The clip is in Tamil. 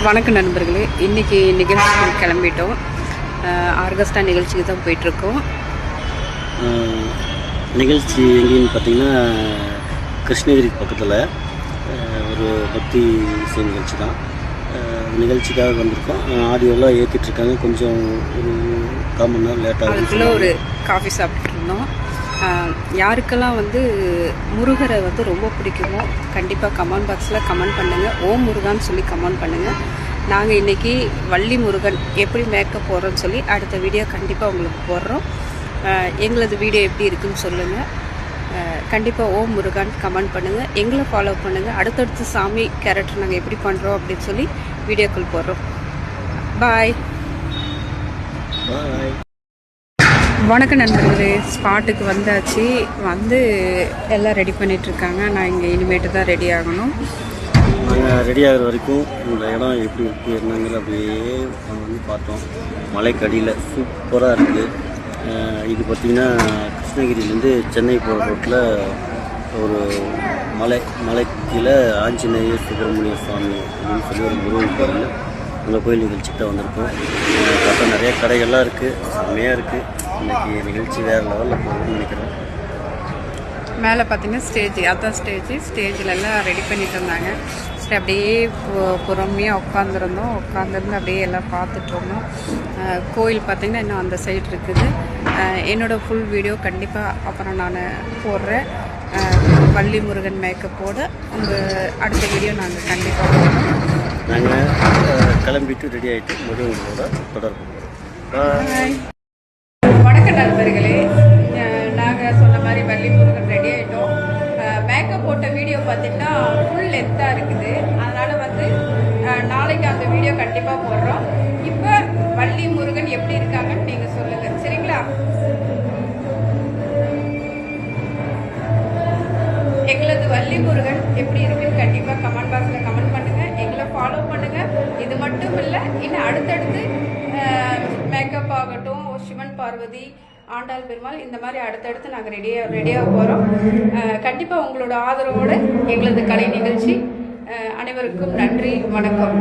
வணக்கம் நண்பர்களே, இன்றைக்கி நிகழ்ச்சிக்கு கிளம்பிட்டோம். ஆர்கெஸ்ட்ரா நிகழ்ச்சிக்கு தான் போயிட்டுருக்கோம். நிகழ்ச்சி எங்கேன்னு பார்த்தீங்கன்னா கிருஷ்ணகிரி பக்கத்தில் ஒரு பக்தி இசை நிகழ்ச்சி தான். நிகழ்ச்சிக்காக வந்திருக்கோம். ஆடியோலாம் ஏற்றிட்டுருக்காங்க. கொஞ்சம் ஒரு 1/4 மணி நேரம் லேட்டாக அதுக்குள்ளே ஒரு காஃபி சாப்பிட்டுட்டு இருந்தோம். யாருக்கெல்லாம் முருகரை ரொம்ப பிடிக்குமோ கண்டிப்பாக கமெண்ட் பாக்ஸில் கமெண்ட் பண்ணுங்கள். ஓம் முருகான்னு சொல்லி கமெண்ட் பண்ணுங்கள். நாங்கள் இன்றைக்கி வள்ளி முருகன் எப்படி மேக்கப் போடுறோன்னு சொல்லி அடுத்த வீடியோ கண்டிப்பாக உங்களுக்கு போடுறோம். எங்களது வீடியோ எப்படி இருக்குதுன்னு சொல்லுங்கள். கண்டிப்பாக ஓம் முருகான் கமெண்ட் பண்ணுங்கள். எங்களை ஃபாலோ பண்ணுங்கள். அடுத்தடுத்து சாமி கேரக்டர் நாங்கள் எப்படி பண்ணுறோம் அப்படின்னு சொல்லி வீடியோக்கள் போடுறோம். பாய். வணக்கம் நண்பர்களே, ஸ்பாட்டுக்கு வந்தாச்சு. எல்லாம் ரெடி பண்ணிகிட்ருக்காங்க. நான் இங்கே இனிமேட்டு தான் ரெடி ஆகணும். நாங்கள் ரெடி ஆகிற வரைக்கும் இந்த இடம் எப்படி இருக்குது என்னங்கிற அப்படியே பார்த்தோம். மலைக்கடியில் சூப்பராக இருக்குது. இது பார்த்திங்கன்னா கிருஷ்ணகிரியிலேருந்து சென்னை போகிற ரோட்டில் ஒரு மலை கீழே ஆஞ்சநேயர் சுப்பிரமணிய சுவாமி அப்படின்னு சொல்லி ஒரு முருகன் கோயில். அந்த கோயில் நிகழ்ச்சிக்கு தான் வந்திருக்கோம். பார்த்தா நிறைய கடைகள்லாம் இருக்குது. செம்மையாக இருக்குது. இன்றைக்கி நிகழ்ச்சி வேறு லெவலில் போகணும்னு நினைக்கிறேன். மேலே பார்த்தீங்கன்னா அதான் ஸ்டேஜில் எல்லாம் ரெடி பண்ணிட்டு இருந்தாங்க. சரி, அப்படியே பொறுமையாக உட்காந்துருந்து அப்படியே எல்லாம் பார்த்துட்ருந்தோம். கோயில் பார்த்திங்கன்னா இன்னும் அந்த சைடு இருக்குது. என்னோடய ஃபுல் வீடியோ கண்டிப்பாக அப்புறம் நான் போடுறேன். வள்ளி முருகன் மேக்கப்போடு அடுத்த வீடியோ நாங்கள் கண்டிப்பாக போடுறோம். நாங்கள் கிளம்பிட்டு ரெடி ஆகிட்டு முருகனோட தொடர்பு. வணக்கம் நண்பர்களே, நாங்கள் சொன்ன மாதிரி வள்ளி முருகன் ரெடி ஆகிட்டோம். மேக்கப் போட்ட வீடியோ பார்த்திங்கன்னா ஃபுல் லென்த்தாக இருக்குது. அதனால் நாளைக்கு அந்த வீடியோ கண்டிப்பாக போடுறோம். இப்போ வள்ளி முருகன் எப்படி இருக்காங்கன்னு நீங்கள் சொல்லுங்கள், சரிங்களா? எங்களது வள்ளி முருகன் எப்படி இருக்குன்னு கண்டிப்பாக கமெண்ட் பாக்ஸில் கமெண்ட் பண்ணுங்கள். எங்களை ஃபாலோ பண்ணுங்கள். இது மட்டும் இல்லை, இன்னும் அடுத்தடுத்து மேக்கப் ஆகட்டும், சிவன் பார்வதி, ஆண்டாள் பெருமாள், இந்த மாதிரி அடுத்தடுத்து நாங்கள் ரெடியாக போகிறோம். கண்டிப்பாக உங்களோட ஆதரவோடு எங்களது கலை நிகழ்ச்சி. அனைவருக்கும் நன்றி, வணக்கம்.